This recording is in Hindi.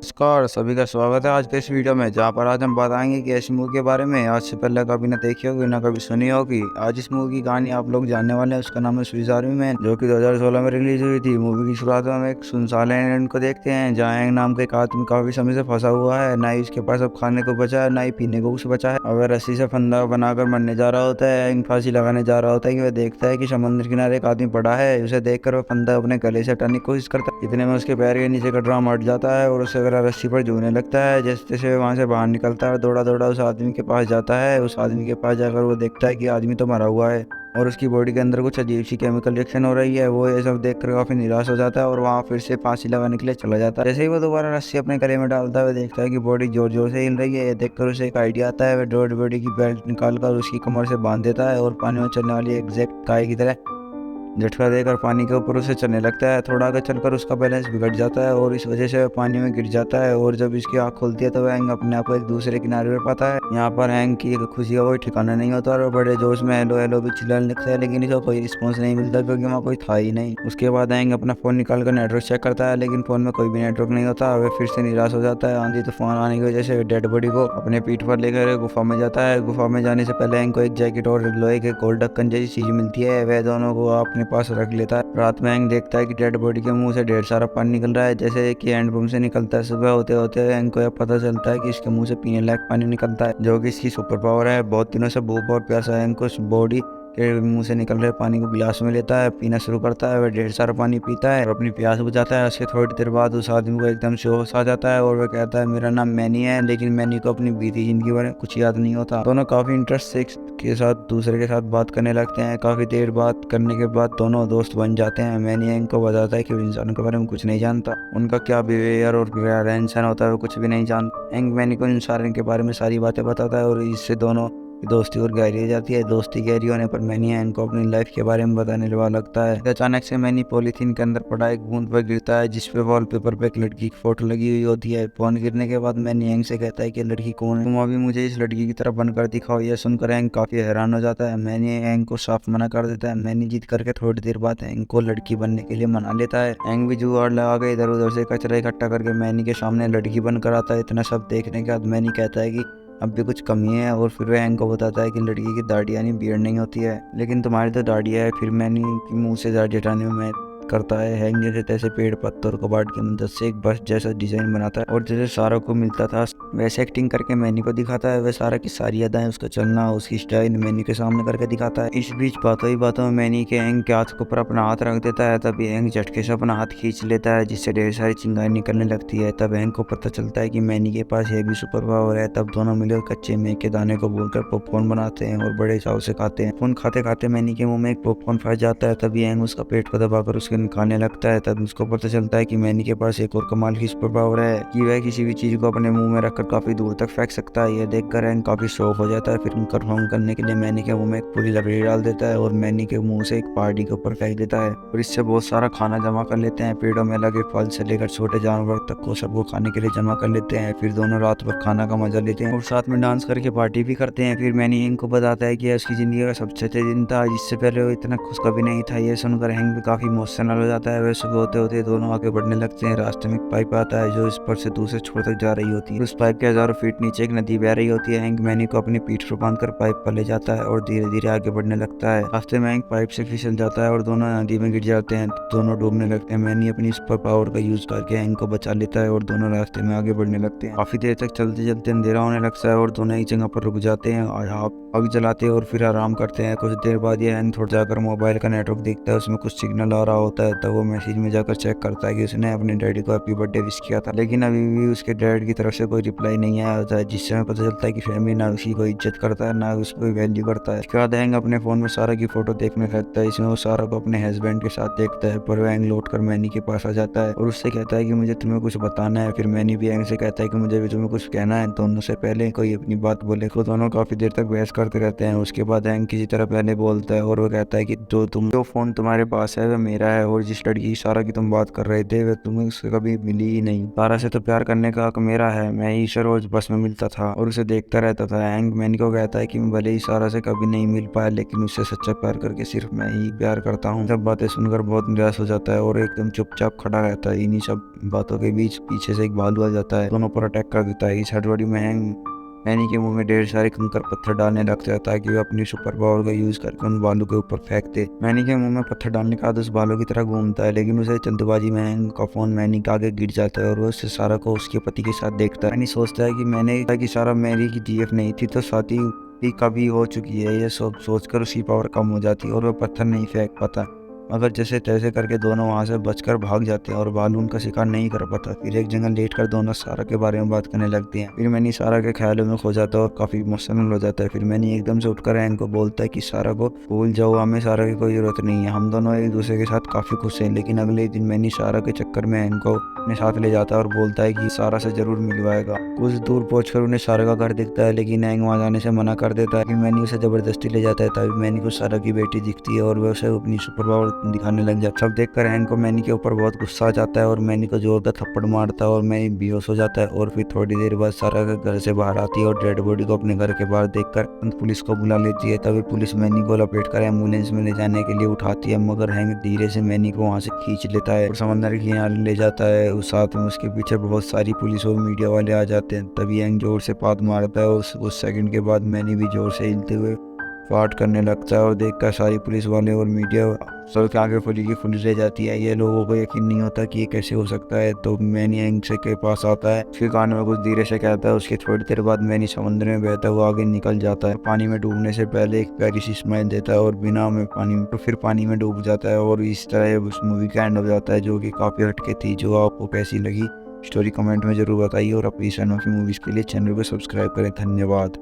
नमस्कार, सभी का स्वागत है आज के इस वीडियो में, जहां पर आज हम बताएंगे कि ऐसी मूवी के बारे में आज से पहले कभी ना देखी होगी ना कभी सुनी होगी। आज इस मूवी की कहानी आप लोग जानने वाले हैं। उसका नाम है स्विस आर्मी मैन, जो कि 2016 में रिलीज हुई थी। मूवी की शुरुआत में हम एक सुनसान आइलैंड को देखते हैं, जहाँ एंग नाम का एक आदमी काफी समय से फंसा हुआ है। ना ही उसके पास अब खाने को बचा है, ना ही पीने को कुछ बचा है। अब वह रस्सी से फंदा बनाकर मरने जा रहा होता है। एंग फांसी लगाने जा रहा होता है कि वह देखता है कि समुद्र किनारे एक आदमी पड़ा है। उसे देखकर वह फंदा अपने गले से हटाने की कोशिश करता है। इतने में उसके पैर के नीचे का ड्रम हट जाता है और उसे रस्सी पर झूलने लगता है। जैसे तैसे वहां से बाहर निकलता है और दौड़ा दौड़ा उस आदमी के पास जाता है। उस आदमी के पास जाकर वो देखता है कि आदमी तो मरा हुआ है और उसकी बॉडी के अंदर कुछ अजीब सी केमिकल रिएक्शन हो रही है। वो ये सब देखकर काफी निराश हो जाता है और वहाँ फिर से फांसी लगाने के लिए चला जाता है। जैसे ही वो दोबारा रस्सी अपने गले में डालता है, वो देखता है कि बॉडी जोर जोर से हिल रही है। ये देखकर उसे एक आइडिया आता है। वह डेड बॉडी की बेल्ट निकालकर उसकी कमर से बांध देता है और पानी में चलने वाली एग्जैक्ट गाय की तरह झटका देकर पानी के ऊपर उसे चलने लगता है। थोड़ा आगे चलकर उसका बैलेंस बिगड़ जाता है और इस वजह से वह पानी में गिर जाता है। और जब इसकी आँख खुलती है तो वह हैंग अपने आप को एक दूसरे किनारे पर पाता है। यहाँ पर हैंग की खुशी का कोई ठिकाना नहीं होता और वो बड़े जोश में हेलो हेलो भी चिल्लाने लगता है, लेकिन इसको कोई रिस्पॉन्स नहीं मिलता क्योंकि वहाँ कोई था ही नहीं। उसके बाद हैंग अपना फोन निकाल कर नेटवर्क चेक करता है, लेकिन फोन में कोई भी नेटवर्क नहीं होता। वह फिर से निराश हो जाता है। आंधी तूफान आने की वजह से डेड बॉडी को अपने पीठ पर लेकर गुफा में जाता है। गुफा में जाने से पहले हैंग को एक जैकेट और लोहे के गोल ढक्कन जैसी चीज मिलती है। वह दोनों को अपने पास रख लेता है। रात में हैंग देखता है कि डेड बॉडी के मुंह से ढेर सारा पानी निकल रहा है, जैसे कि हैंडपंप से निकलता है। सुबह होते होते हैंग को यह पता चलता है कि इसके मुंह से पीने लायक पानी निकलता है, जो कि इसकी सुपर पावर है। बहुत दिनों से भूख और प्यासा हैंग को बॉडी के मुंह से निकल रहे पानी को गिलास में लेता है, पीना शुरू करता है। वह ढेर सारा पानी पीता है और अपनी प्यास बुझाता है। उसके थोड़ी देर बाद उस आदमी को एकदम से होश आ जाता है और वह कहता है मेरा नाम मैनी है, लेकिन मैनी को अपनी बीती जिंदगी बारे में कुछ याद नहीं होता। दोनों काफी इंटरेस्ट से के साथ दूसरे के साथ बात करने लगते हैं। काफी देर बात करने के बाद दोनों दोस्त बन जाते हैं। मैनी हैंग को बताता है कि वो इंसानों के बारे में कुछ नहीं जानता, उनका क्या बिहेवियर और रहन सहन होता है वो कुछ भी नहीं जानता। हैंग मैनी को इंसान के बारे में सारी बातें बताता है और इससे दोनों की दोस्ती और गहरी हो जाती है। दोस्ती गहरी होने पर मैनी हैंग को अपनी लाइफ के बारे में बताने लगता है। अचानक से मैनी पॉलीथीन के अंदर पड़ा एक बूंद पर गिरता है, जिसपे वॉलपेपर पे एक लड़की की फोटो लगी हुई होती है। फोन गिरने के बाद मैनी हैंग से कहता है कि लड़की कौन है, तुम अभी मुझे इस लड़की की तरह बनकर दिखाओ। यह सुनकर हैंग काफी हैरान हो जाता है। मैनी हैंग को साफ मना कर देता है। मैनी जीत करके थोड़ी देर बाद हैंग को लड़की बनने के लिए मना लेता है। हैंग भी जुगाड़ लगा के इधर उधर से कचरा इकट्ठा करके मैनी के सामने लड़की बनकर आता है। इतना सब देखने के बाद मैनी कहता है कि अब भी कुछ कमी है और फिर वह हैंग को बताता है कि लड़की की दाढ़ी यानी बियर्ड नहीं होती है, लेकिन तुम्हारी तो दाढ़ी है। फिर मैनी की मुंह से दाढ़ी हटाने में करता है। हैंग जैसे तैसे पेड़ पत्थर और कबाड़ की मदद से एक बस जैसा डिजाइन बनाता है और जैसे सारा को मिलता था वैसे एक्टिंग करके मैनी को दिखाता है। वह सारा की सारी अदाएं, उसका चलना, उसकी स्टाइल मैनी के सामने करके दिखाता है। इस बीच बातों ही बातों में मैनी के हैंग के हाथ के ऊपर अपना हाथ रख देता है। तभी हैंग झटके से अपना हाथ खींच लेता है, जिससे ढेर सारी चिंगारी निकलने लगती है। तब हैंग को पता चलता है कि मैनी के पास ये भी सुपर पावर है। तब दोनों मिलकर कच्चे मेघ के दाने को भूनकर पॉपकॉर्न बनाते हैं और बड़े चाव से खाते हैं। पॉपकॉर्न खाते खाते मैनी के मुंह में एक पॉपकॉर्न फंस जाता है। तभी हैंग उसका पेट को दबाकर उसके खाने लगता है। तब उसको पता चलता है कि मैनी के पास एक और कमाल की सुपर पावर है कि वह किसी भी चीज को अपने मुंह में रखकर काफी दूर तक फेंक सकता है। यह देखकर हैंग काफी शौक हो जाता है। फिर कंफर्म करने के लिए मैनी के मुंह में एक पूरी लकड़ी डाल देता है और मैनी के मुंह से एक पहाड़ी के ऊपर फेंक देता है और इससे बहुत सारा खाना जमा कर लेते हैं। पेड़ों में लगे फल से लेकर छोटे जानवर तक को सबको खाने के लिए जमा कर लेते हैं। फिर दोनों रात भर खाना का मजा लेते हैं और साथ में डांस करके पार्टी भी करते हैं। फिर मैनी हैंग को बताता है कि उसकी जिंदगी का सबसे अच्छा दिन था, जिससे पहले वो इतना खुश कभी नहीं था। यह सुनकर हैंग भी काफी इमोशनल हो जाता है। वह सुबह होते होते दोनों आगे बढ़ने लगते हैं। रास्ते में एक पाइप आता है जो इस पर से दूसरे छोर तक जा रही होती है। उस पाइप के हजारों फीट नीचे एक नदी बह रही होती है। हैंग मैनी को अपनी पीठ पर बांधकर पाइप पर ले जाता है और धीरे धीरे आगे बढ़ने लगता है। रास्ते में हैंग पाइप से फिसल जाता है और दोनों नदी में गिर जाते हैं। दोनों डूबने लगते हैं। मैनी अपनी सुपर पावर का यूज करके हैंग को बचा लेता है और दोनों रास्ते में आगे बढ़ने लगते हैं। काफी देर तक चलते चलते अंधेरा होने लगता है और दोनों एक जगह पर रुक जाते हैं और आग जलाते हैं और फिर आराम करते हैं। कुछ देर बाद ये हैंग थोड़ा जाकर मोबाइल का नेटवर्क देखता है, उसमें कुछ सिग्नल आ रहा होता है। तब वो मैसेज में जाकर चेक करता है कि उसने अपने डैडी को हैप्पी बर्थडे विश किया था, लेकिन अभी भी उसके डैड की तरफ से कोई रिप्लाई नहीं आया होता है, जिससे हमें पता चलता है कि फैमिली ना उसकी कोई इज्जत करता है ना उसको वैल्यू करता है। इसके बाद हैंग अपने फोन में सारा की फोटो देखने लगता है। इसमें वो सारा को अपने हस्बैंड के साथ देखता है, पर हैंग लौट कर मैनी के पास आ जाता है और उससे कहता है कि मुझे तुम्हें कुछ बताना है। फिर मैनी भी हैंग से कहता है कि मुझे भी तुम्हें कुछ कहना है, दोनों से पहले कोई अपनी बात बोले। तो दोनों काफी देर तक बहस करते रहते हैं। उसके बाद हैंग किसी तरह पहले बोलता है और वो कहता है कि जो फोन तुम्हारे पास है वो मेरा है है और जिस लड़की की सारा की तुम बात कर रहे थे वह तुम्हें उससे कभी मिली ही नहीं। सारा से तो प्यार करने का हक मेरा है, मैं ही इसे रोज बस में मिलता था और उसे देखता रहता था। हैंक मैनी को कहता है कि मैं भले ही सारा से कभी नहीं मिल पाया लेकिन उससे सच्चा प्यार करके सिर्फ मैं ही प्यार करता हूँ। सब बातें सुनकर बहुत निराश हो जाता है और एकदम चुपचाप खड़ा रहता है। इन्हीं सब बातों के बीच पीछे से एक भालू आ जाता है, दोनों पर अटैक कर देता है। इस हड़बड़ी में हैंक मैनी के मुंह में ढेर सारे कंकर पत्थर डालने लगता है ताकि वो अपनी सुपर पावर का यूज करके उन बालों के ऊपर फेंक दे। मैनी के मुंह में पत्थर डालने का आदत बालों की तरह घूमता है लेकिन उसे जल्दबाजी में हैंक का फोन मैनी के आगे गिर जाता है और वो उससे सारा को उसके पति के साथ देखता है। मैनी सोचता है कि मैंने कि सारा मेरी की जीएफ नहीं थी तो शादी भी कभी हो चुकी है। ये सोचकर उसकी पावर कम हो जाती है और वह पत्थर नहीं फेंक पाता, मगर जैसे तैसे करके दोनों वहां से बचकर भाग जाते हैं और भालू उनका शिकार नहीं कर पाता। फिर एक जगह लेटकर दोनों सारा के बारे में बात करने लगते हैं। फिर मैनी सारा के ख्यालों में खो जाता है और काफी इमोशनल हो जाता है। फिर मैनी एकदम से उठकर हैंक को बोलता है कि सारा को भूल जाओ, हमें सारा की कोई जरूरत नहीं है, हम दोनों एक दूसरे के साथ काफी खुश हैं। लेकिन अगले दिन मैनी सारा के चक्कर में हैंक को अपने साथ ले जाता है और बोलता है कि सारा से जरूर मिलवाएगा। कुछ दूर पहुंचकर उन्हें सारा का घर दिखता है लेकिन हैंक वहां जाने से मना कर देता है। मैनी उसे जबरदस्ती ले जाता है। तभी मैनी को सारा की बेटी दिखती है और वह उसे अपनी सुपर पावर दिखाने लग जाता है। सब देखकर हैंक को मैनी के ऊपर बहुत गुस्सा आ जाता है और मैनी को जोर का थप्पड़ मारता है और मैनी बेहोश हो जाता है। और फिर थोड़ी देर बाद सारा घर से बाहर आती है और डेड बॉडी को अपने घर के बाहर देखकर पुलिस को बुला लेती है। तभी पुलिस मैनी को लपेटकर एम्बुलेंस में ले जाने के लिए उठाती है, मगर हैंक धीरे से मैनी को वहां से खींच लेता है और समंदर के यहाँ ले जाता है। उस साथ में उसके पीछे बहुत सारी पुलिस और मीडिया वाले आ जाते हैं। तभी हैंक जोर से पाद मारता है और उस सेकंड के बाद मैनी भी जोर से हिलते हुए फाट करने लगता है और देखकर सारी पुलिस वाले और मीडिया सबके आगे फुली की फुली रह जाती है। ये लोगों को यकीन नहीं होता कि ये कैसे हो सकता है। तो मैनी हैंक से के पास आता है, उसके कान में कुछ धीरे से कहता है। उसके थोड़ी देर बाद मैनी समुद्र में बहता हुआ आगे निकल जाता है। पानी में डूबने से पहले एक प्यारी सी स्माइल देता है और बिना में पानी में तो फिर पानी में डूब जाता है। और इस तरह उस मूवी का एंड हो जाता है, जो कि काफी हटके थी। जो आपको कैसी लगी स्टोरी कमेंट में जरूर बताइए और अपनी की मूवीज के लिए चैनल को सब्सक्राइब करें। धन्यवाद।